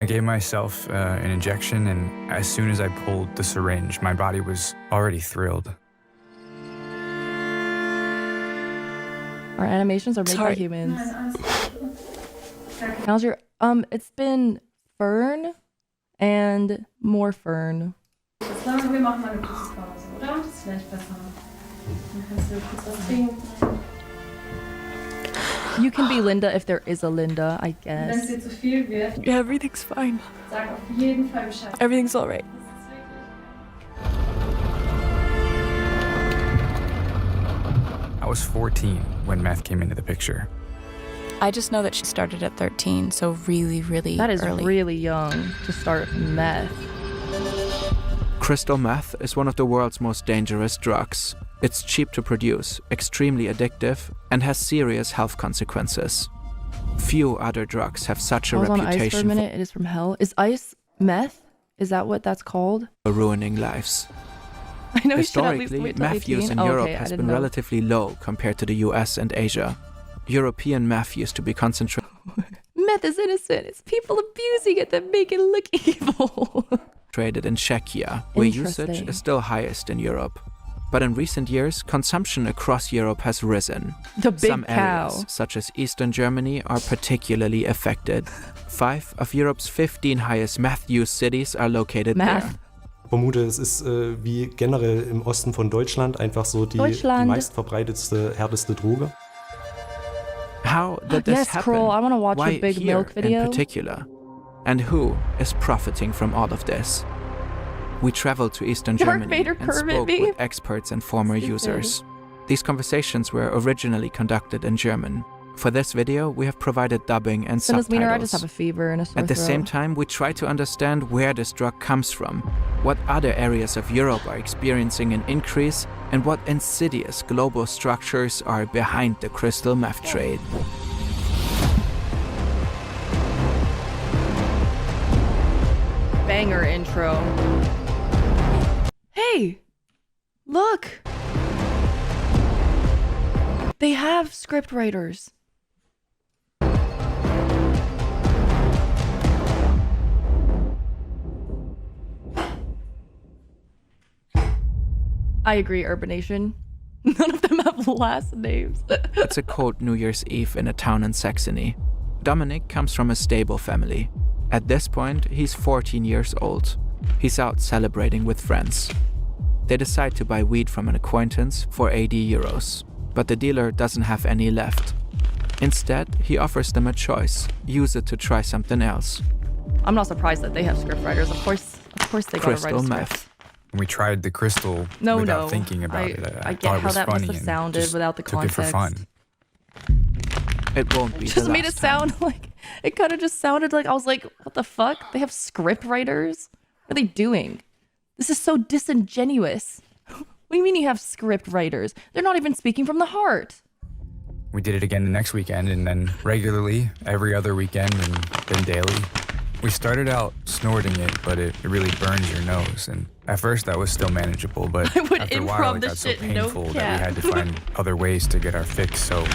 I gave myself an injection, and as soon as I pulled the syringe, my body was already thrilled. Our animations are made by humans. How's your it's been Fern and more Fern. Wir machen mal eine kurze Pause, oder? Das ist vielleicht besser. Dann kannst du kurz was trinken. You can be Linda if there is a Linda, I Wenn es guess. dir zu viel wird, Yeah, everything's fine. sag auf jeden Fall Bescheid. Everything's all right. I was 14 when meth came into the picture. I just know that she started at 13, so really, really That is early. really young to start meth. Crystal meth is one of the world's most dangerous drugs. It's cheap to produce, extremely addictive, and has serious health consequences. Few other drugs have such a I was on ice for a reputation minute. It is from hell. Is ice meth? Is that what that's called? for ruining lives. I know you should at least Historically, wait till meth 18. use in Oh, Europe okay, I has didn't been know. relatively low compared to the US and Asia. European meth used to be concentrated Meth is innocent. It's people abusing it that make it look evil. in Czechia, where usage Interesting. is still highest in Europe. But in recent years, consumption across Europe has risen. The big Some cow. areas, such as Eastern Germany, are particularly affected. 5 of Europe's 15 highest meth use cities are located there. Meth. Ich vermute, es ist wie generell im Osten von Deutschland einfach so die meistverbreitetste, härteste Droge. How did this Yes, happen? Kroll, I want to watch Why your big here milk video. in particular? And who is profiting from all of this? We traveled to Eastern Darth Germany Vader and Kermit spoke me. with experts and former Stupid. users. These conversations were originally conducted in German. For this video, we have provided dubbing and Sinus Wiener, I just subtitles. have a fever and a sore At the throat. same time, we try to understand where this drug comes from, what other areas of Europe are experiencing an increase, and what insidious global structures are behind the crystal meth trade. Banger intro. Hey, look. They have script writers. I agree, Urbanation. None of them have last names. It's a cold New Year's Eve in a town in Saxony. Dominic comes from a stable family. At this point, he's 14 years old. He's out celebrating with friends. They decide to buy weed from an acquaintance for 80 euros, but the dealer doesn't have any left. Instead, he offers them a choice: use it to try something else. I'm not surprised that they have script writers. Of course they gotta write Crystal a script. meth. We tried the crystal No, without no. thinking about it. I thought get it how was that must funny have and sounded just without the took it for context. fun. It won't be Just the made it last time. sound like it kind of just sounded like I was like, what the fuck? They have script writers? What are they doing? This is so disingenuous. What do you mean you have script writers? They're not even speaking from the heart. We did it again the next weekend, and then regularly every other weekend, and then daily. We started out snorting it, but it really burns your nose. And at first that was still manageable, but I would after a improv while it this got so shit, no painful that we cap. had to find other ways to get our fix. So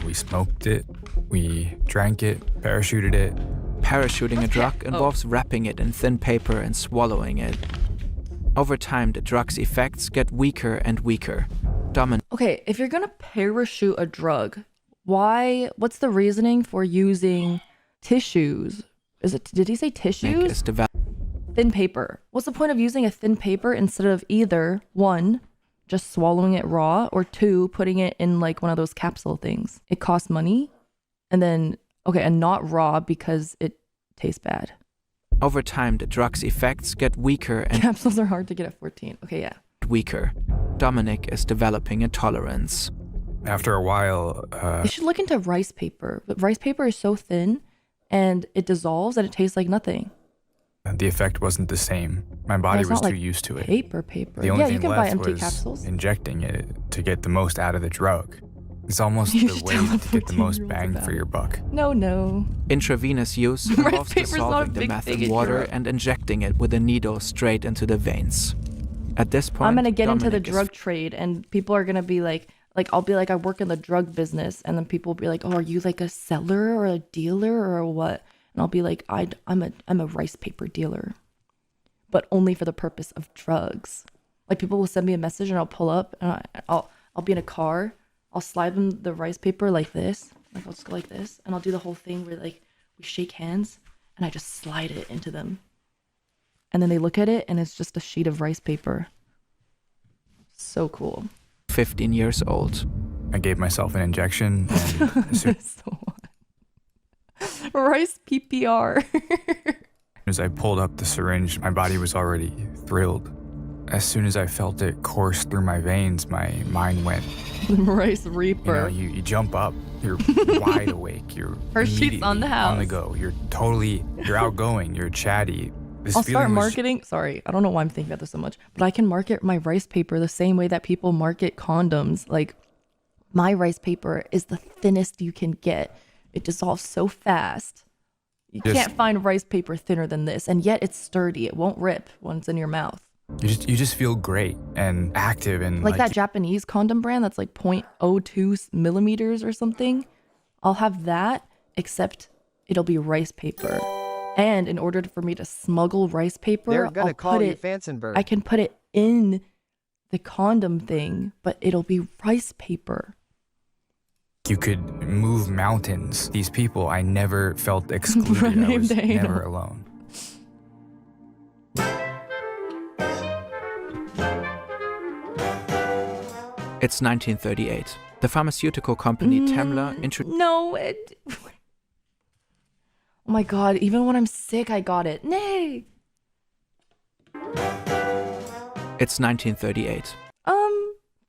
we smoked it, we drank it, parachuted it. Parachuting a drug involves wrapping it in thin paper and swallowing it. Over time, the drug's effects get weaker and weaker. Okay, if you're gonna parachute a drug, what's the reasoning for using tissues? Did he say tissues? Is developed. Thin paper. What's the point of using a thin paper instead of either, 1, just swallowing it raw, or 2, putting it in like one of those capsule things? It costs money. And then, and not raw because it tastes bad. Over time, the drug's effects get weaker and Capsules are hard to get at 14. Okay, yeah. weaker. Dominic is developing a tolerance. After a while, They should look into rice paper. But rice paper is so thin and it dissolves and it tastes like nothing. the effect wasn't the same. My body it's was not too like used to it. Paper. The only Yeah, thing you can buy left empty was capsules. injecting it to get the most out of the drug. It's almost You the should way tell to get the most 14-year-olds bang about for it. your buck. No. Intravenous use Rice involves paper's not a dissolving the big meth thing in in water Europe. and injecting it with a needle straight into the veins. At this point, I'm gonna get into the Dominic is drug trade, and people are gonna be like I'll be like, I work in the drug business, and then people will be like, oh, are you like a seller or a dealer or what? and I'll be like, I'm a rice paper dealer, but only for the purpose of drugs. Like people will send me a message and I'll pull up and I'll be in a car. I'll slide them the rice paper like this. Like I'll just go like this and I'll do the whole thing where like we shake hands and I just slide it into them. And then they look at it and it's just a sheet of rice paper. So cool. 15 years old. I gave myself an injection and as soon Rice PPR. as I pulled up the syringe, my body was already thrilled. As soon as I felt it course through my veins, my mind went, Rice Reaper. You jump up, you're wide awake, you're Hershey's on the house. on the go, you're outgoing, you're chatty. I'll start marketing. Sorry, I don't know why I'm thinking about this so much, but I can market my rice paper the same way that people market condoms. Like my rice paper is the thinnest you can get. It dissolves so fast. You can't find rice paper thinner than this, and yet it's sturdy. It won't rip when it's in your mouth. You just feel great and active and like that Japanese condom brand that's like 0.02 millimeters or something. I'll have that, except it'll be rice paper. And in order for me to smuggle rice paper, They're gonna call you Fansenberg. I can put it in the condom thing, but it'll be rice paper. You could move mountains. These people, I never felt excluded. I was never alone. It's 1938. The pharmaceutical company Temmler introduced... Oh my God, even when I'm sick, I got it. Nay! It's 1938.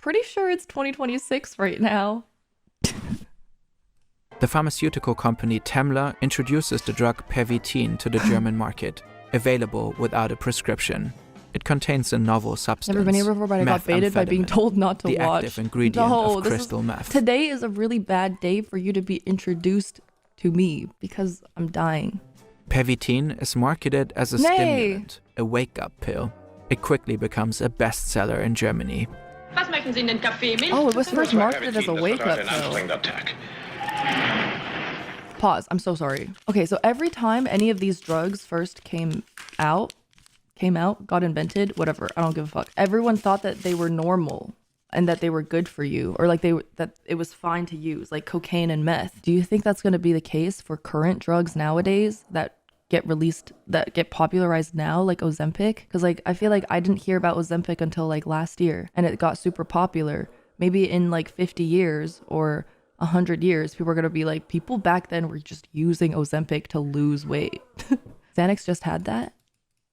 Pretty sure it's 2026 right now. The pharmaceutical company Temmler introduces the drug Pervitin to the German market, available without a prescription. It contains a novel substance. Never been here before, but I got baited by being told not to the watch. The active ingredient of crystal meth. Today is a really bad day for you to be introduced to me because I'm dying. Pervitin is marketed as a stimulant, a wake-up pill. It quickly becomes a bestseller in Germany. Oh, it was first marketed as a wake-up pill. Pause. I'm so sorry. Okay, so every time any of these drugs first came out, got invented, whatever, I don't give a fuck. Everyone thought that they were normal and that they were good for you, or like that it was fine to use, like cocaine and meth. Do you think that's going to be the case for current drugs nowadays that get released, that get popularized now, like Ozempic? Because like I feel like I didn't hear about Ozempic until like last year, and it got super popular. Maybe in like 50 years or 100 years, people are going to be like, people back then were just using Ozempic to lose weight. Xanax just had that.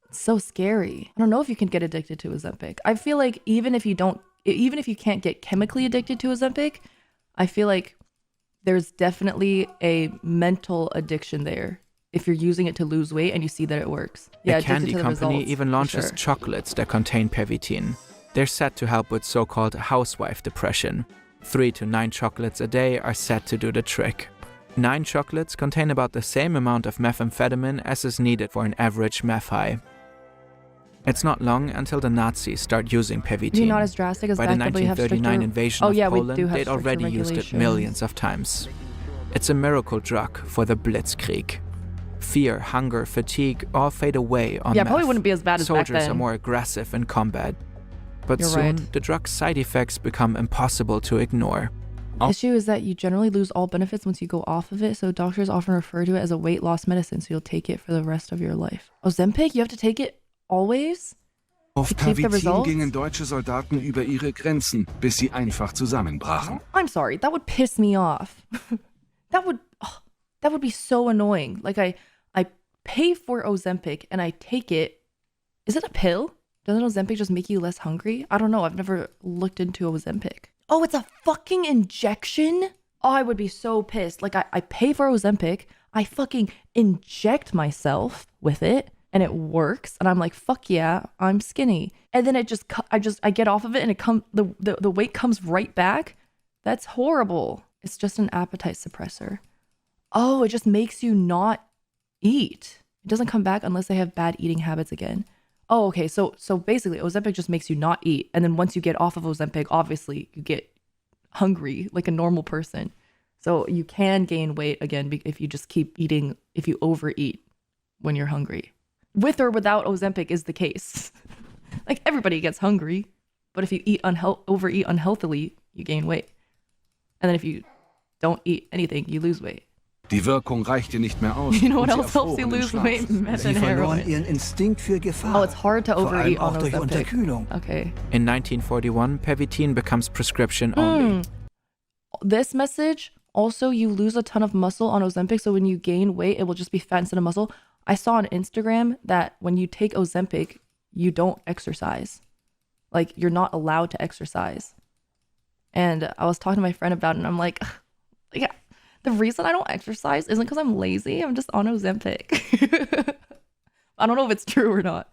It's so scary. I don't know if you can get addicted to Ozempic. I feel like even if you can't get chemically addicted to Ozempic, I feel like there's definitely a mental addiction there if you're using it to lose weight and you see that it works. Yeah, a candy company even launches chocolates that contain Pervitin. They're said to help with so-called housewife depression. 3 to 9 chocolates a day are said to do the trick. 9 chocolates contain about the same amount of methamphetamine as is needed for an average meth high. It's not long until the Nazis start using Pervitin. Not as drastic as by the 1939 invasion of Poland, they'd already used it millions of times. It's a miracle drug for the Blitzkrieg. Fear, hunger, fatigue all fade away on meth. Probably wouldn't be as bad as back then. Soldiers are more aggressive in combat. But soon, the drug's side effects become impossible to ignore. The issue is that you generally lose all benefits once you go off of it, so doctors often refer to it as a weight loss medicine, so you'll take it for the rest of your life. Ozempic, you have to take it always? Auf Pervitin gingen deutsche Soldaten über ihre Grenzen, bis sie einfach zusammenbrachen. I'm sorry, that would piss me off. that would be so annoying. Like I pay for Ozempic and I take it. Is it a pill? Doesn't Ozempic just make you less hungry? I don't know. I've never looked into Ozempic. Oh, it's a fucking injection? Oh, I would be so pissed. Like I pay for Ozempic. I fucking inject myself with it. And it works, and I'm like, fuck yeah, I'm skinny. And then I get off of it, and the weight comes right back. That's horrible. It's just an appetite suppressor. Oh, it just makes you not eat. It doesn't come back unless they have bad eating habits again. Oh, okay. So basically, Ozempic just makes you not eat, and then once you get off of Ozempic, obviously you get hungry like a normal person. So you can gain weight again if you just keep eating, if you overeat when you're hungry. With or without Ozempic is the case. Like everybody gets hungry, but if you overeat unhealthily, you gain weight. And then if you don't eat anything, you lose weight. Die Wirkung reichte nicht mehr aus. You know what und sie else helps you erfroren im lose Schlaf. weight? Meth and Sie verloren heroin. ihren Instinkt für Gefahr. Oh, it's hard to Vor allem overeat on auch durch Ozempic. Unterkühlung. Okay. In 1941, Pervitin becomes prescription only. This message, also you lose a ton of muscle on Ozempic, so when you gain weight, it will just be fat instead of muscle. I saw on Instagram that when you take Ozempic, you don't exercise. Like, you're not allowed to exercise. And I was talking to my friend about it, and I'm like, yeah, the reason I don't exercise isn't because I'm lazy. I'm just on Ozempic. I don't know if it's true or not.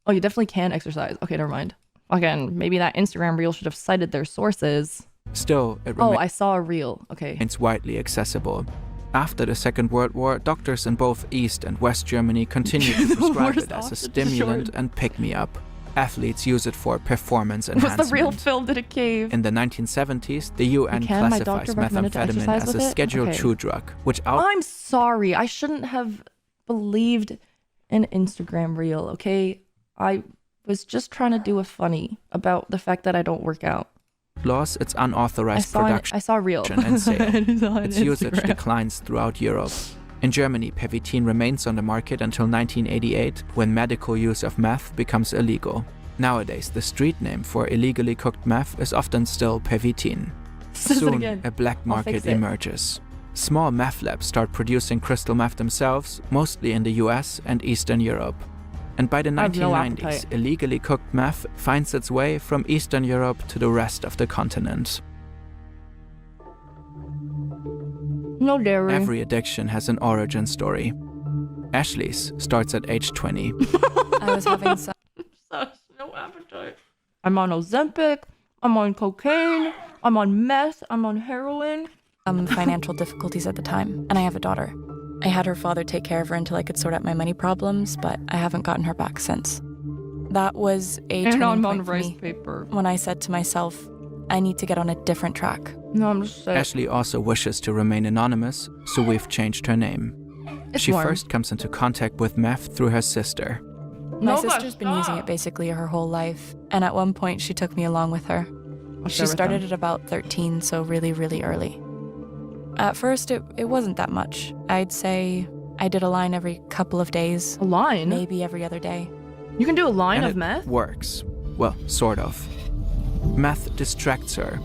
Oh, you definitely can exercise. Okay, never mind. Again, maybe that Instagram reel should have cited their sources. Still, it Oh, I saw a reel. Okay. remains widely accessible. After the Second World War, doctors in both East and West Germany continued to prescribe worst it as a option, stimulant sure. and pick-me-up. Athletes use it for performance Was enhancement. the real filmed in a cave? In the 1970s, the UN Can my classifies doctor recommended to methamphetamine exercise as with a it? Schedule Okay. II drug, which I'm sorry. I shouldn't have believed an Instagram reel, okay? I was just trying to do a funny about the fact that I don't work out. outlaws its unauthorized production I saw a reel. and sale. It's on Its usage Instagram. declines throughout Europe. In Germany, Pervitin remains on the market until 1988, when medical use of meth becomes illegal. Nowadays, the street name for illegally cooked meth is often still Pervitin. Says it Soon, again. a black I'll fix market it. emerges. Small meth labs start producing crystal meth themselves, mostly in the US and Eastern Europe. And by the I have no 1990s, appetite. illegally cooked meth finds its way from Eastern Europe to the rest of the continent. No dairy. Every addiction has an origin story. Ashley's starts at age 20. I was having some No appetite. I'm on Ozempic. I'm on cocaine. I'm on meth. I'm on heroin. financial difficulties at the time, and I have a daughter. I had her father take care of her until I could sort out my money problems, but I haven't gotten her back since. That was a And turning I'm point on for rice me paper. when I said to myself, I need to get on a different track. No, I'm just sick. Ashley also wishes to remain anonymous, so we've changed her name. It's She warm. first comes into contact with meth through her sister. My No, sister's been using it basically her whole life, and at one point she took me along with her. She started at about 13, so really, really early. At first, it wasn't that much. I'd say I did a line every couple of days, A line? maybe every other day. You can do a line And of it meth? works. Well, sort of. Meth distracts her,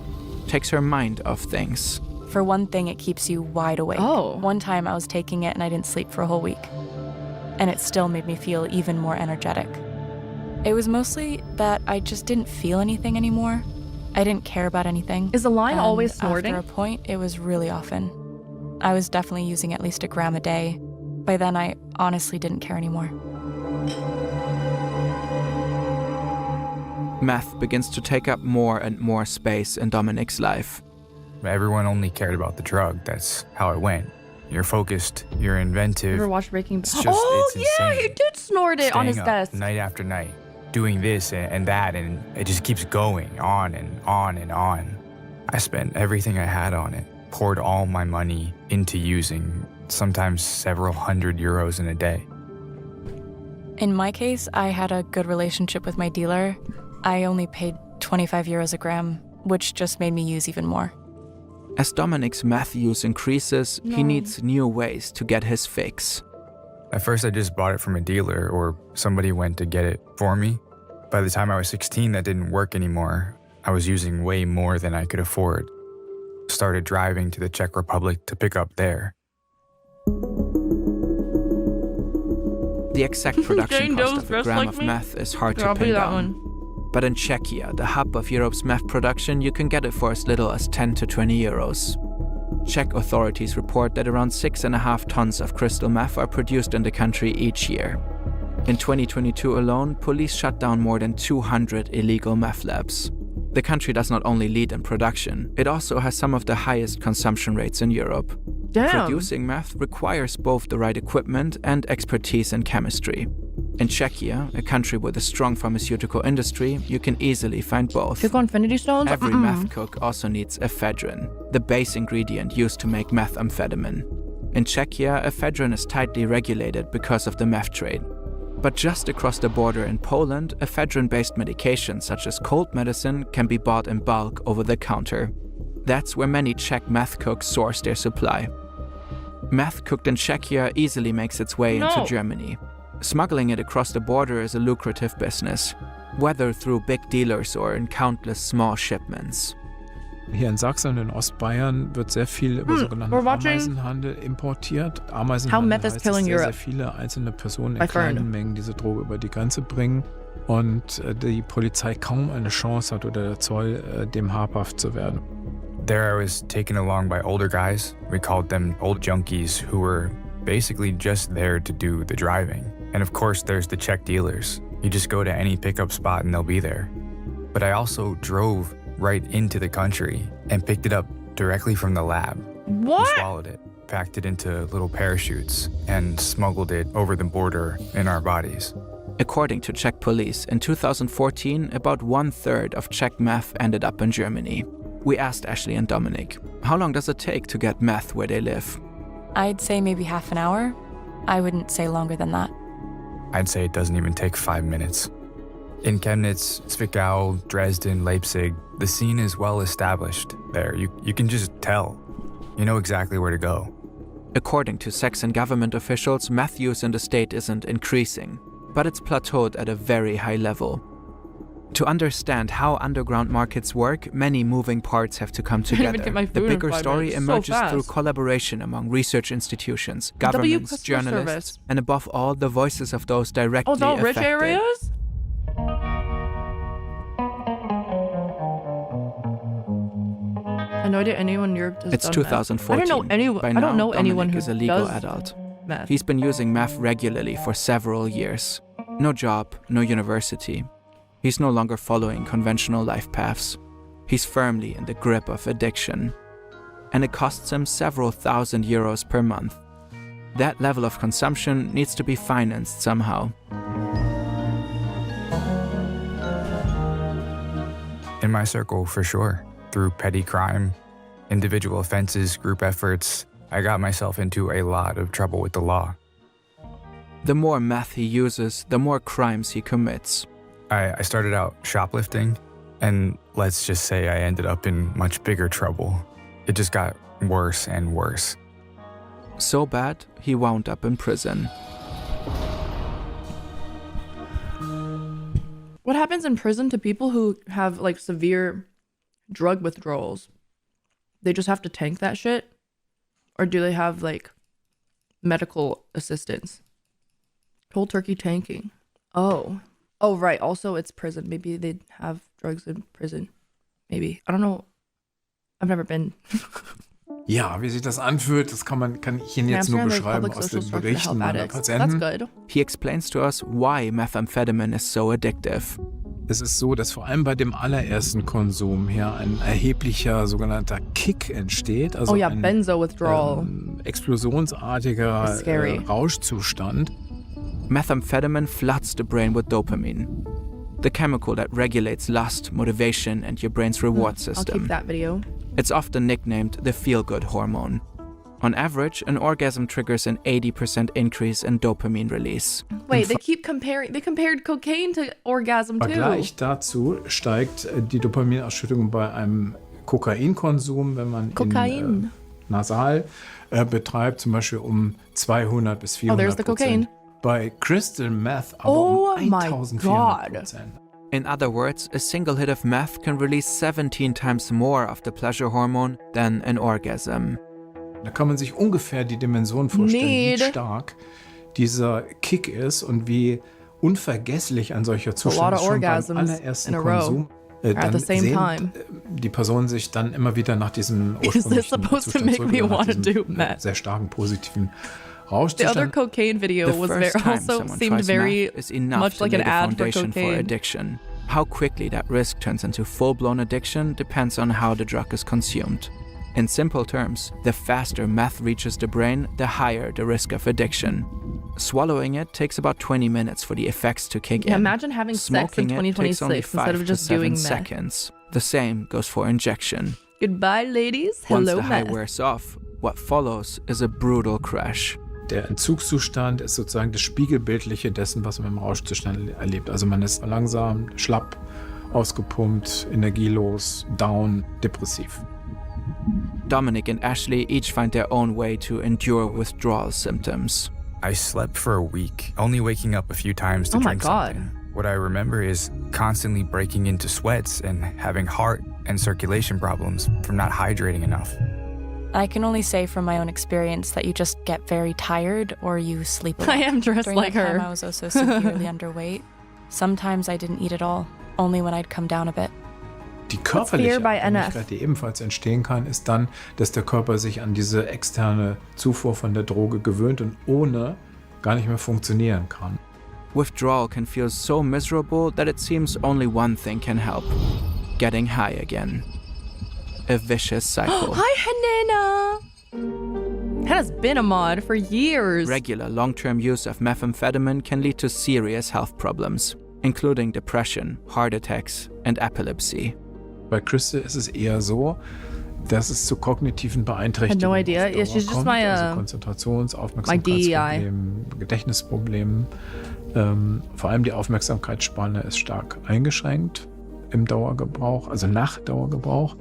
takes her mind off things. For one thing, it keeps you wide awake. Oh. One time I was taking it and I didn't sleep for a whole week. And it still made me feel even more energetic. It was mostly that I just didn't feel anything anymore. I didn't care about anything. Is the line And always snorting? After a point, it was really often. I was definitely using at least a gram a day. By then, I honestly didn't care anymore. Meth begins to take up more and more space in Dominic's life. Everyone only cared about the drug. That's how it went. You're focused, you're You inventive. ever watched Breaking Bad? It's just- Oh, it's yeah, insane. he did snort it on his Staying up desk. night after night, doing this and that, and it just keeps going on and on and on. I spent everything I had on it, poured all my money into using, sometimes several hundred euros in a day. In my case, I had a good relationship with my dealer. I only paid 25 euros a gram, which just made me use even more. As Dominic's meth use increases, he No. needs new ways to get his fix. At first, I just bought it from a dealer or somebody went to get it for me. By the time I was 16, that didn't work anymore. I was using way more than I could afford. Started driving to the Czech Republic to pick up there. The exact production Jane cost Doe's of a dressed gram like of me? meth is hard Yeah, to I'll be pin that down. one. But in Czechia, the hub of Europe's meth production, you can get it for as little as 10 to 20 euros. Czech authorities report that around 6.5 tons of crystal meth are produced in the country each year. In 2022 alone, police shut down more than 200 illegal meth labs. The country does not only lead in production, it also has some of the highest consumption rates in Europe. Damn. Producing meth requires both the right equipment and expertise in chemistry. In Czechia, a country with a strong pharmaceutical industry, you can easily find both. Cook infinity stones? Every meth cook also needs ephedrine, the base ingredient used to make methamphetamine. In Czechia, ephedrine is tightly regulated because of the meth trade. But just across the border in Poland, ephedrine-based medications such as cold medicine can be bought in bulk over the counter. That's where many Czech meth cooks source their supply. Meth cooked in Czechia easily makes its way into Germany. Smuggling it across the border is a lucrative business, whether through big dealers or in countless small shipments. Hier in Sachsen und in Ostbayern wird sehr viel über sogenannten Ameisenhandel importiert. Ameisenhandel heißt, dass sehr viele einzelne Personen in kleinen Mengen diese Droge über die Grenze bringen und die Polizei kaum eine Chance hat oder der Zoll dem habhaft zu werden. There I was taken along by older guys. We called them old junkies who were basically just there to do the driving. And of course there's the Czech dealers. You just go to any pickup spot and they'll be there. But I also drove right into the country and picked it up directly from the lab. What? We swallowed it, packed it into little parachutes, and smuggled it over the border in our bodies. According to Czech police, in 2014, about 1/3 of Czech meth ended up in Germany. We asked Ashley and Dominic, how long does it take to get meth where they live? I'd say maybe half an hour. I wouldn't say longer than that. I'd say it doesn't even take 5 minutes. In Chemnitz, Zwickau, Dresden, Leipzig, the scene is well established there. You can just tell. You know exactly where to go. According to Saxon government officials, meth use in the state isn't increasing, but it's plateaued at a very high level. To understand how underground markets work, many moving parts have to come together. The bigger story emerges through collaboration among research institutions, governments, journalists, and above all, the voices of those directly affected. Rich areas? I know that anyone in Europe does. It's 2014. I don't know anyone. By I don't know now, anyone Dominic who is a legal does adult. meth. He's been using meth regularly for several years. No job, no university. He's no longer following conventional life paths. He's firmly in the grip of addiction. And it costs him several thousand euros per month. That level of consumption needs to be financed somehow. In my circle, for sure. Through petty crime, individual offenses, group efforts, I got myself into a lot of trouble with the law. The more meth he uses, the more crimes he commits. I started out shoplifting, and let's just say I ended up in much bigger trouble. It just got worse and worse. So bad, he wound up in prison. What happens in prison to people who have like severe drug withdrawals? They just have to tank that shit? Or do they have like medical assistance? Cold turkey tanking. Oh, right. Also, it's prison. Maybe they'd have drugs in prison. Maybe. I don't know. I've never been. Ja, wie sich das anfühlt, das kann ich Ihnen jetzt nur beschreiben aus den Berichten meiner Patienten. That's good. He explains to us why methamphetamine is so addictive. Es ist so, dass vor allem bei dem allerersten Konsum hier ein erheblicher sogenannter Kick entsteht. Also ein Benzo-Withdrawal. Explosionsartiger Rauschzustand. Methamphetamine floods the brain with dopamine, the chemical that regulates lust, motivation, and your brain's reward system. I'll keep that video. It's often nicknamed the feel-good hormone. On average, an orgasm triggers an 80% increase in dopamine release. Wait, they compared cocaine to orgasm too. Vergleich dazu steigt die Dopaminausschüttung bei einem Kokainkonsum, wenn man ihn nasal betreibt, zum Beispiel um 200 bis 400%. There's the cocaine. Bei Crystal Meth aber um 1400%. In other words, a single hit of meth can release 17 times more of the pleasure hormone than an orgasm. Da kann man sich ungefähr die Dimension vorstellen, wie stark dieser Kick ist und wie unvergesslich ein solcher Zustand ist schon beim allerersten Konsum. Dann sehnt die Person sich dann immer wieder nach diesem ursprünglichen Zustand zurück, nach diesem sehr starken positiven The other cocaine video seemed very much like an ad for cocaine. Addiction. How quickly that risk turns into full-blown addiction depends on how the drug is consumed. In simple terms, the faster meth reaches the brain, the higher the risk of addiction. Swallowing it takes about 20 minutes for the effects to kick in. Imagine having sex in Smoking it takes only 2026 instead 5 of just to 7 doing meth. seconds. The same goes for injection. Goodbye, ladies. Once Hello, the high meth. wears off, what follows is a brutal crash. Der Entzugszustand ist sozusagen das Spiegelbildliche dessen, was man im Rauschzustand erlebt. Also man ist langsam, schlapp, ausgepumpt, energielos, down, depressiv. Dominic and Ashley each find their own way to endure withdrawal symptoms. I slept for a week, only waking up a few times to Oh my drink God. something. What I remember is constantly breaking into sweats and having heart and circulation problems from not hydrating enough. I can only say from my own experience that you just get very tired or you sleep a lot. I am dressed During like that time, her. I was also severely underweight. Sometimes I didn't eat at all, only when I'd come down a bit. Die körperliche fear by Abhängigkeit, NF? die ebenfalls entstehen kann, ist dann, dass der Körper sich an diese externe Zufuhr von der Droge gewöhnt und ohne gar nicht mehr funktionieren kann. Withdrawal can feel so miserable that it seems only one thing can help: getting high again. A vicious cycle. Hi, Hanena. Hannah's been a mod for years. Regular long-term use of methamphetamine can lead to serious health problems, including depression, heart attacks, and epilepsy. Bei Crystal ist es eher so, dass es zu kognitiven Beeinträchtigungen no idea. auf Dauer Yeah, she's just kommt, my, also Konzentrations-, Aufmerksamkeitsproblemen, Gedächtnisproblemen. Vor allem die Aufmerksamkeitsspanne ist stark eingeschränkt im Dauergebrauch, also nach Dauergebrauch.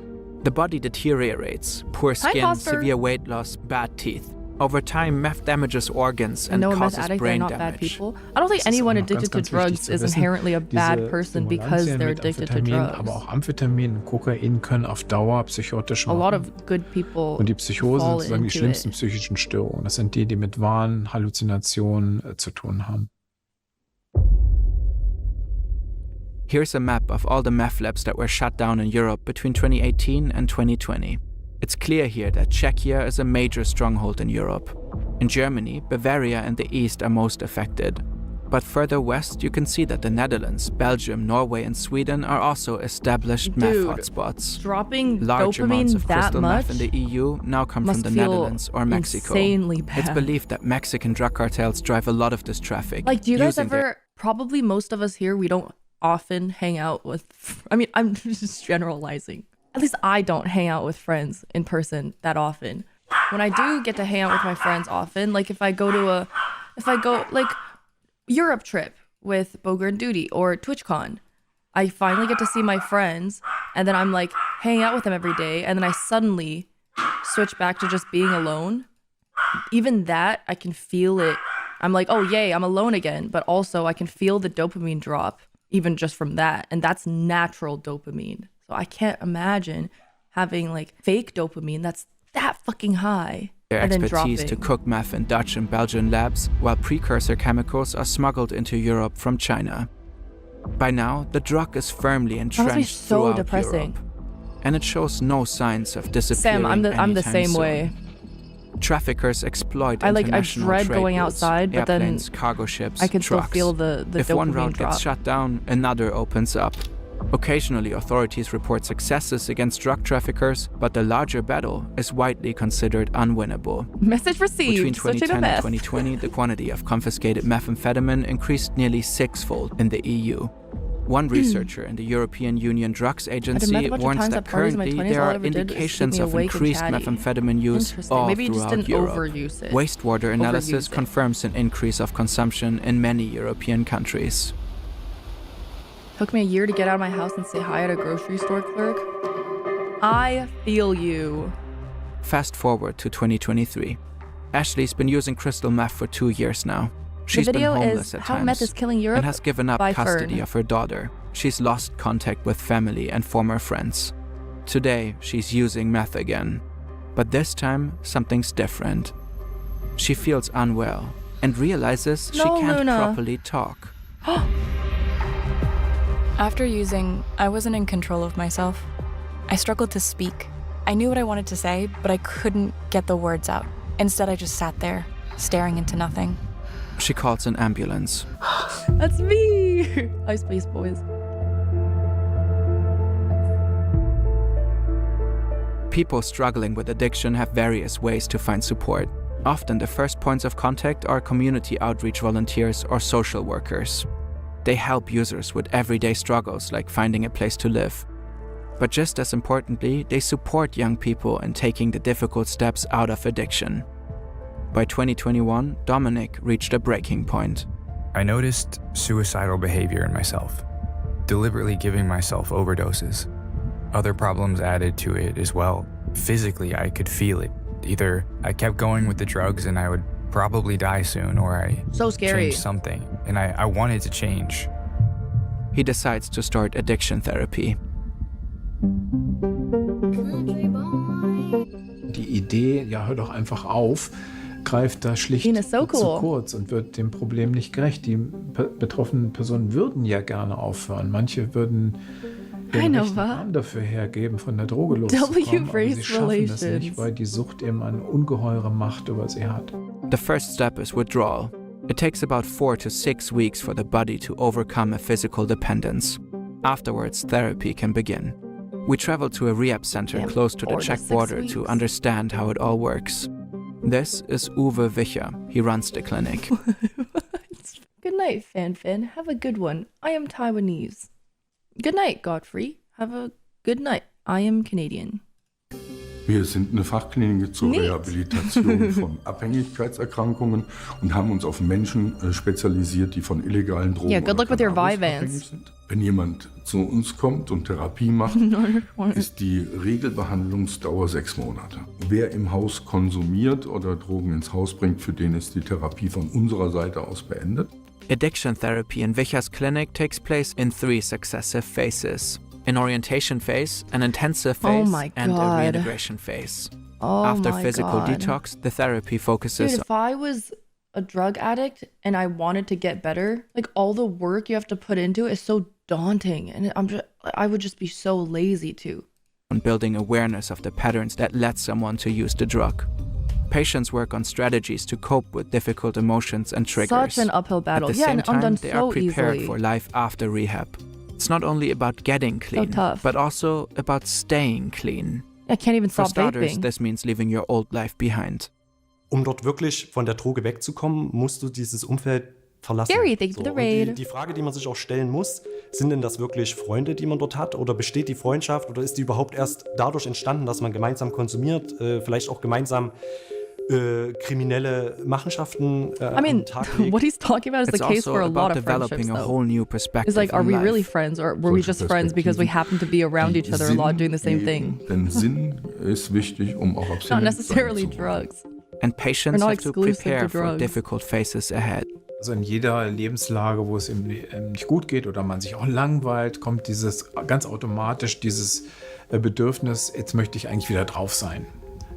The body deteriorates, poor skin, Foster. severe weight loss, bad teeth. Over time, meth damages organs I and know a meth causes addict, they're brain not bad damage. people. I don't think Es ist anyone auch noch addicted to ganz wichtig drugs zu is wissen, inherently a bad diese person because Stimulantien they're mit addicted to Amphetamin, drugs. aber auch Amphetamin und Kokain können auf Dauer psychotisch A lot machen. of good people Und die Psychose fall sind sozusagen die into schlimmsten it. psychischen Störungen. Das sind die mit Wahn, Halluzinationen zu tun haben. Here's a map of all the meth labs that were shut down in Europe between 2018 and 2020. It's clear here that Czechia is a major stronghold in Europe. In Germany, Bavaria and the East are most affected. But further west, you can see that the Netherlands, Belgium, Norway, and Sweden are also established meth Dude, hotspots. Dropping Large amounts dopamine of that crystal much meth in the EU now come from must the feel Netherlands or Mexico. insanely bad. It's believed that Mexican drug cartels drive a lot of this traffic. Like, do you guys using their ever, probably most of us here, we don't often hang out with, I mean, I'm just generalizing. At least I don't hang out with friends in person that often. When I do get to hang out with my friends often, like if I go like Europe trip with Boger and Duty or TwitchCon, I finally get to see my friends and then I'm like hanging out with them every day and then I suddenly switch back to just being alone. Even that, I can feel it. I'm like, oh yay, I'm alone again. But also I can feel the dopamine drop even just from that. And that's natural dopamine. So I can't imagine having like fake dopamine that's that fucking high. Their and then expertise dropping. to cook meth in Dutch and Belgian labs, while precursor chemicals are smuggled into Europe from China. By now, the drug is firmly That must be entrenched so throughout depressing. Europe, and it shows no signs of disappearing. Sam, I'm the anytime same soon. way. Traffickers exploit I international dread trade going routes, outside, but then airplanes, cargo ships, I can trucks. still feel the If one dopamine route drop. gets shut down, another opens up. Occasionally, authorities report successes against drug traffickers, but the larger battle is widely considered unwinnable. Message received. Between Switching 2010 to and meth. 2020, the quantity of confiscated methamphetamine increased nearly sixfold in the EU. One researcher in the European Union Drugs Agency met a bunch of warns times that at parties in my currently 20s, there all I are ever did was keep indications me of awake and increased chatty. methamphetamine use Interesting. all Maybe you just throughout didn't Europe. overuse it. Wastewater analysis Overuse it. confirms an increase of consumption in many European countries. Took me a year to get out of my house and say hi at a grocery store clerk. I feel you. Fast forward to 2023. Ashley's been using crystal meth for 2 years now. She's been video homeless is at how times meth is killing Europe and has given up by custody Fern. of her daughter. She's lost contact with family and former friends. Today, she's using meth again. But this time, something's different. She feels unwell and realizes she No, can't Luna. properly talk. After using, I wasn't in control of myself. I struggled to speak. I knew what I wanted to say, but I couldn't get the words out. Instead, I just sat there, staring into nothing. She calls an ambulance. That's me. Ice Space Boys. People struggling with addiction have various ways to find support. Often the first points of contact are community outreach volunteers or social workers. They help users with everyday struggles like finding a place to live. But just as importantly, they support young people in taking the difficult steps out of addiction. By 2021, Dominic reached a breaking point. I noticed suicidal behavior in myself, deliberately giving myself overdoses. Other problems added to it as well. Physically, I could feel it. Either I kept going with the drugs and I would probably die soon, or I changed something, and I wanted to change. He decides to start addiction therapy. Die Idee, ja, hör doch einfach auf, greift da schlicht zu kurz und wird dem Problem nicht gerecht. Die betroffenen Personen würden ja gerne aufhören. Manche würden den rechten Arm dafür hergeben, von der Droge loszukommen, aber sie schaffen das nicht, weil die Sucht eben eine ungeheure Macht über sie hat. The first step is withdrawal. It takes about 4 to 6 weeks for the body to overcome a physical dependence. Afterwards, therapy can begin. We travel to a rehab center close to the Czech border to understand how it all works. This is Uwe Wicher. He runs the clinic. Good night, Fanfan. Have a good one. I am Taiwanese. Good night, Godfrey. Have a good night. I am Canadian. Wir sind eine Fachklinik zur Rehabilitation von Abhängigkeitserkrankungen und haben uns auf Menschen spezialisiert, die von illegalen Drogen abhängig sind. Wenn jemand zu uns kommt und Therapie macht, ist die Regelbehandlungsdauer 6 Monate. Wer im Haus konsumiert oder Drogen ins Haus bringt, für den ist die Therapie von unserer Seite aus beendet. Addiction therapy in Wicher's clinic takes place in 3 successive phases. An orientation phase, an intensive phase, and a reintegration phase. After physical detox, the therapy focuses. Dude, if I was a drug addict and I wanted to get better, like all the work you have to put into it is so daunting, and I would just be so lazy too. On building awareness of the patterns that led someone to use the drug. Patients work on strategies to cope with difficult emotions and triggers. Such an uphill battle. At the same time, they are prepared for life after rehab. It's not only about getting clean, but also about staying clean. I can't even stop For starters, vaping. this means leaving your old life behind. Um dort wirklich von der Droge wegzukommen, musst du dieses Umfeld verlassen. Gary, thank you for the raid. Die Frage, die man sich auch stellen muss, sind denn das wirklich Freunde, die man dort hat? Oder besteht die Freundschaft? Oder ist die überhaupt erst dadurch entstanden, dass man gemeinsam konsumiert, vielleicht auch gemeinsam kriminelle Machenschaften I mean, what he's talking about is the case for a lot of friendships, a whole new perspective. It's like, are we really friends, or were we just friends because we happen to be around each other a lot doing the same thing? Denn Sinn ist wichtig, auch abstinent Not necessarily drugs. And patients have to prepare for difficult phases ahead. Also in jeder Lebenslage, wo es ihm nicht gut geht oder man sich auch langweilt, kommt ganz automatisch dieses Bedürfnis, jetzt möchte ich eigentlich wieder drauf sein.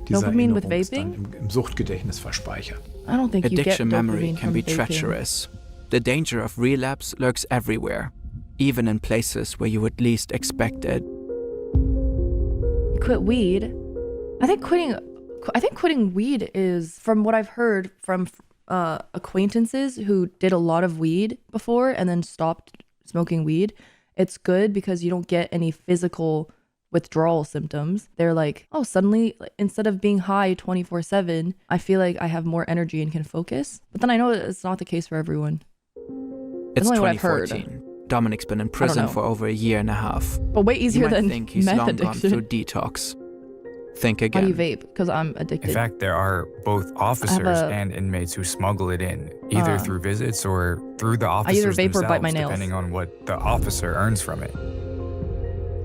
Dopamine with vaping? Im Suchtgedächtnis verspeichert. I don't think you get Addiction memory dopamine can be from vaping. treacherous. The danger of relapse lurks everywhere, even in places where you would least expect it. You quit weed. I think quitting weed is, from what I've heard from acquaintances who did a lot of weed before and then stopped smoking weed, it's good because you don't get any physical withdrawal symptoms. They're like, oh, suddenly instead of being high 24/7, I feel like I have more energy and can focus. But then I know it's not the case for everyone. It's only what I've heard. 2014. Dominic's been in prison for over a year and a half. But way easier than think he's meth long addiction. gone through detox. Think again. How do you vape? Because I'm addicted. In fact, there are both officers and inmates who smuggle it in, either through visits or through the officers I either vape or themselves, bite my nails. depending on what the officer earns from it.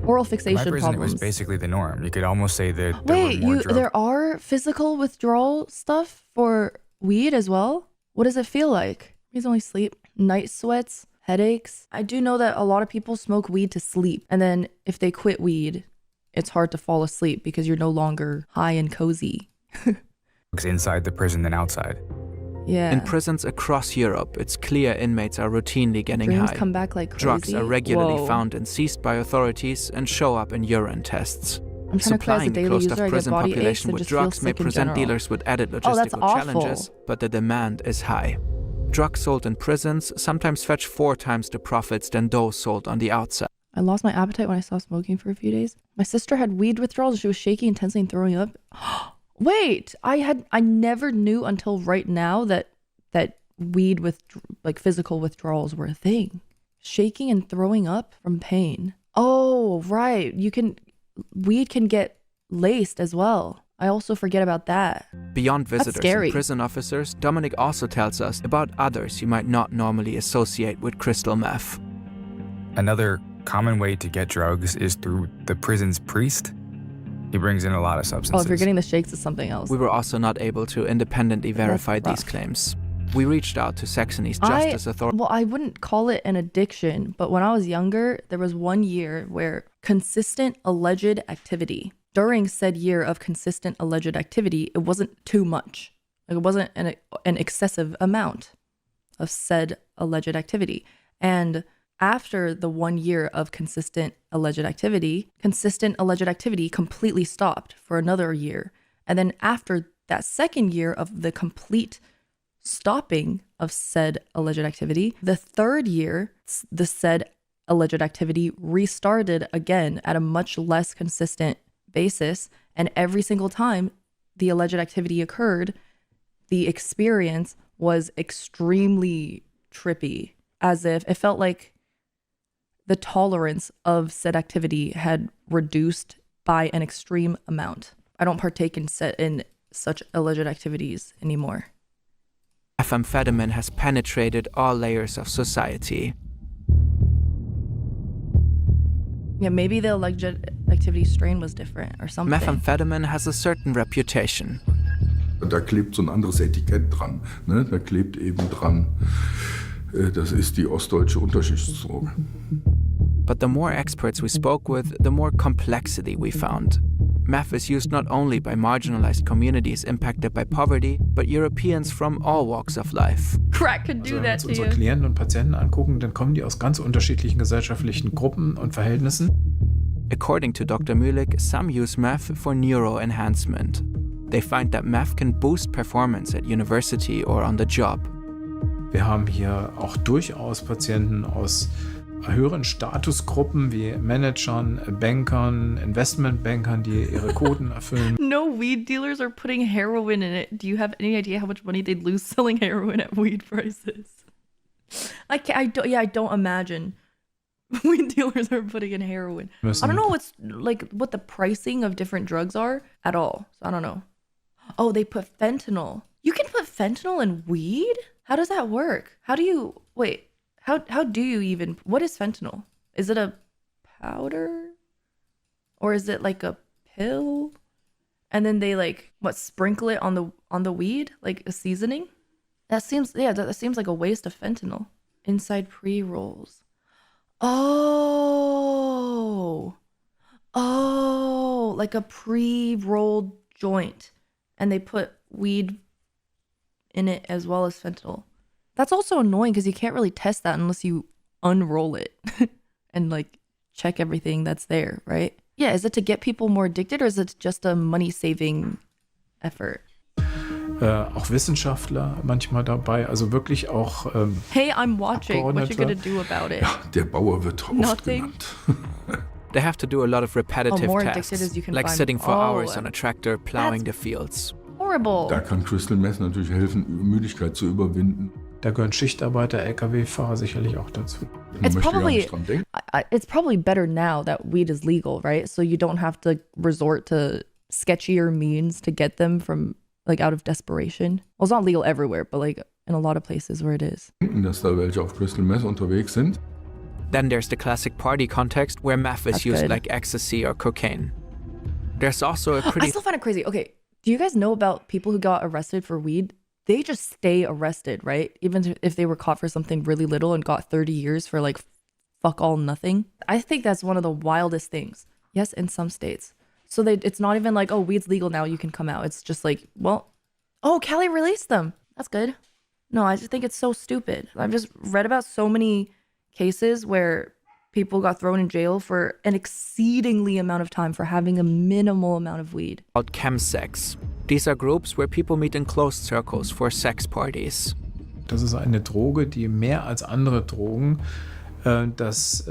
Oral In fixation my prison, problems. it was basically the norm. You could almost say that there were more drugs. There are physical withdrawal stuff for weed as well? What does it feel like? Please only sleep. Night sweats, headaches. I do know that a lot of people smoke weed to sleep. And then if they quit weed, it's hard to fall asleep because you're no longer high and cozy. Inside the prison than outside. Yeah. In prisons across Europe, it's clear inmates are routinely getting Dreams high. come back like crazy. Drugs are regularly Whoa. found and seized by authorities and show up in urine tests. I'm trying to cry as a Supplying the daily closed user, I off get prison body aches population and with just feel drugs may sick in present general. dealers with added Oh, that's logistical awful. challenges, but the demand is high. Drugs sold in prisons sometimes fetch 4 times the profits than those sold on the outside. I lost my appetite when I stopped smoking for a few days. My sister had weed withdrawals. She was shaky, intensely, and throwing up. Wait, I never knew until right now that weed with like physical withdrawals were a thing. Shaking and throwing up from pain. Oh, right. Weed can get laced as well. I also forget about that. Beyond visitors and prison officers, Dominic also tells us about others you might not normally associate with crystal meth. Another common way to get drugs is through the prison's priest. He brings in a lot of substances. Oh, if you're getting the shakes, it's something else. We were also not able to independently verify these claims. We reached out to Saxony's justice authority. Well, I wouldn't call it an addiction, but when I was younger, there was 1 year where consistent alleged activity. During said year of consistent alleged activity, it wasn't too much. Like, it wasn't an excessive amount of said alleged activity. And after the 1 year of consistent alleged activity completely stopped for another year. And then after that second year of the complete stopping of said alleged activity, the third year, the said alleged activity restarted again at a much less consistent basis. And every single time the alleged activity occurred, the experience was extremely trippy, as if it felt like the tolerance of said activity had reduced by an extreme amount. I don't partake in such alleged activities anymore. Methamphetamine has penetrated all layers of society. Yeah, maybe the alleged activity strain was different or something. Methamphetamine has a certain reputation. Da klebt so ein anderes Etikett dran. Ne? Da klebt eben dran, das ist die ostdeutsche Unterschichtsdroge. But the more experts we spoke with, the more complexity we found. Meth is used not only by marginalized communities impacted by poverty, but Europeans from all walks of life. Crack could do that to you. Wenn wir uns unsere Klienten und Patienten angucken, dann kommen die aus ganz unterschiedlichen gesellschaftlichen Gruppen und Verhältnissen. According to Dr. Mühlig, some use meth for neuroenhancement. They find that meth can boost performance at university or on the job. Wir haben hier auch durchaus Patienten aus höheren Statusgruppen wie Managern, Bankern, Investmentbankern, die ihre Quoten erfüllen. No weed dealers are putting heroin in it. Do you have any idea how much money they'd lose selling heroin at weed prices? I don't imagine weed dealers are putting in heroin. I don't know what the pricing of different drugs are at all. So I don't know. Oh, they put fentanyl. You can put fentanyl in weed? How does that work? How do you even, what is fentanyl? Is it a powder? Or is it like a pill? And then they sprinkle it on the weed, like a seasoning? That seems like a waste of fentanyl. Inside pre-rolls. Oh, like a pre-rolled joint. And they put weed in it as well as fentanyl. That's also annoying because you can't really test that unless you unroll it and check everything that's there, right? Yeah, is it to get people more addicted or is it just a money-saving effort? Auch Wissenschaftler manchmal dabei, also wirklich auch Hey, I'm watching. What you gonna do about it? Ja, der Bauer wird oft genannt. They have to do a lot of repetitive tasks, like sitting for hours on a tractor plowing the fields. Horrible. Da kann Crystal Meth natürlich helfen, Müdigkeit zu überwinden. Da gehören Schichtarbeiter, LKW-Fahrer sicherlich auch dazu. It's probably better now that weed is legal, right? So you don't have to resort to sketchier means to get them from out of desperation. Well, it's not legal everywhere, but in a lot of places where it is. Dass da welche auf Crystal Meth unterwegs sind. Then there's the classic party context where meth is used like ecstasy or cocaine. There's also a pretty... I still find it crazy. Okay, do you guys know about people who got arrested for weed? They just stay arrested, right? Even if they were caught for something really little and got 30 years for fuck all nothing. I think that's one of the wildest things. Yes, in some states. So it's not even oh, weed's legal now, you can come out. It's just Cali released them. That's good. No, I just think it's so stupid. I've just read about so many cases where people got thrown in jail for an exceedingly amount of time for having a minimal amount of weed. Called chemsex. These are groups where people meet in closed circles for sex parties. Das ist eine Droge, die mehr als andere Drogen das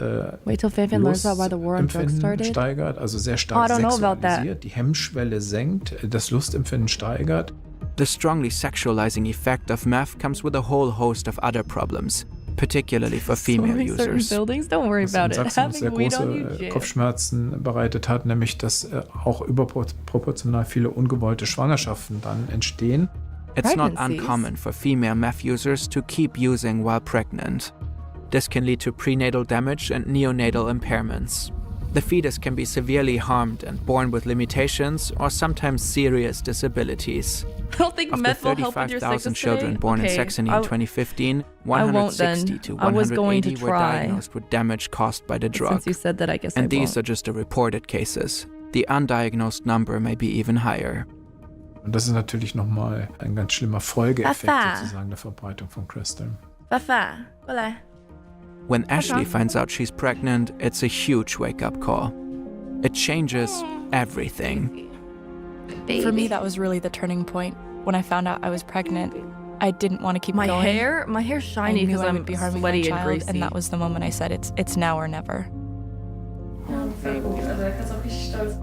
Wait till Fanfan learns about why the war on drugs started. Steigert, also sehr stark sexualisiert, die Hemmschwelle senkt, das Lustempfinden steigert. The strongly sexualizing effect of meth comes with a whole host of other problems, particularly for female users. Buildings, don't worry about it. Having sehr große Kopfschmerzen bereitet hat, nämlich dass auch überproportional viele ungewollte Schwangerschaften dann entstehen. It's not uncommon for female meth users to keep using while pregnant. This can lead to prenatal damage and neonatal impairments. The fetus can be severely harmed and born with limitations or sometimes serious disabilities. I don't think meth will help with your sickness. Of the 35,000 children born in Saxony in 2015, 160 to 180 were diagnosed with damage caused by the drug. Since you said that, I guess and these are just the reported cases. The undiagnosed number may be even higher. Und das ist natürlich nochmal ein ganz schlimmer Folgeeffekt sozusagen der Verbreitung von Crystal. When Ashley finds out she's pregnant, it's a huge wake-up call. It changes everything. For me, that was really the turning point. When I found out I was pregnant, I didn't want to keep going. My hair's shiny because I'm sweaty and greasy. And that was the moment I said, it's now or never.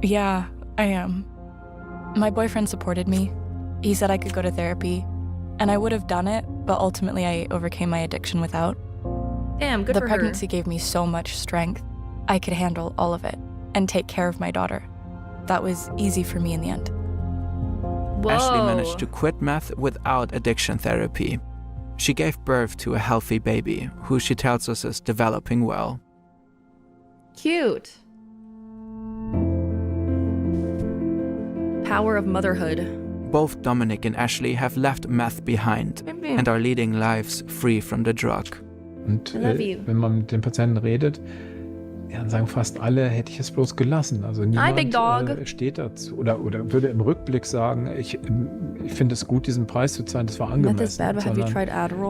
Yeah, I am. My boyfriend supported me. He said I could go to therapy, and I would have done it, but ultimately I overcame my addiction without. Damn, good for her. The pregnancy gave me so much strength. I could handle all of it and take care of my daughter. That was easy for me in the end. Whoa. Ashley managed to quit meth without addiction therapy. She gave birth to a healthy baby, who she tells us is developing well. Cute. Power of motherhood. Both Dominic and Ashley have left meth behind and are leading lives free from the drug. Und wenn man mit den Patienten redet, ja, dann sagen fast alle, hätte ich es bloß gelassen. Also niemand steht dazu oder würde im Rückblick sagen, ich finde es gut, diesen Preis zu zahlen, das war angemessen.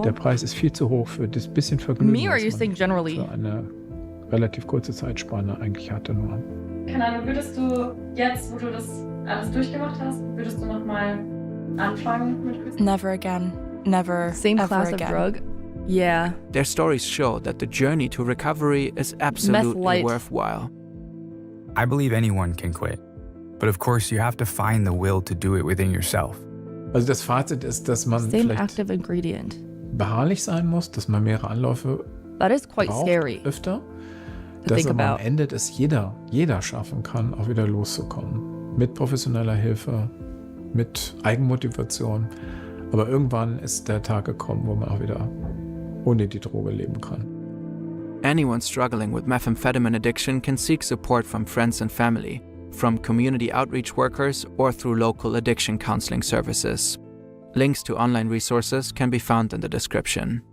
Der Preis ist viel zu hoch für das bisschen Vergnügen, was man für eine relativ kurze Zeitspanne eigentlich hatte nur. Keine Ahnung, würdest du jetzt, wo du das alles durchgemacht hast, würdest du nochmal anfangen mit Crystal? Never again. Never. Same ever class again. of drug? Yeah. Their stories show that the journey to recovery is absolutely worthwhile. I believe anyone can quit. But of course, you have to find the will to do it within yourself. Also das Fazit ist, dass man vielleicht beharrlich sein muss, dass man mehrere Anläufe braucht, öfter, dass aber am Ende das jeder schaffen kann, auch wieder loszukommen. Mit professioneller Hilfe, mit Eigenmotivation. Aber irgendwann ist der Tag gekommen, wo man auch wieder ohne die Droge leben kann. Anyone struggling with methamphetamine addiction can seek support from friends and family, from community outreach workers, or through local addiction counseling services. Links to online resources can be found in the description.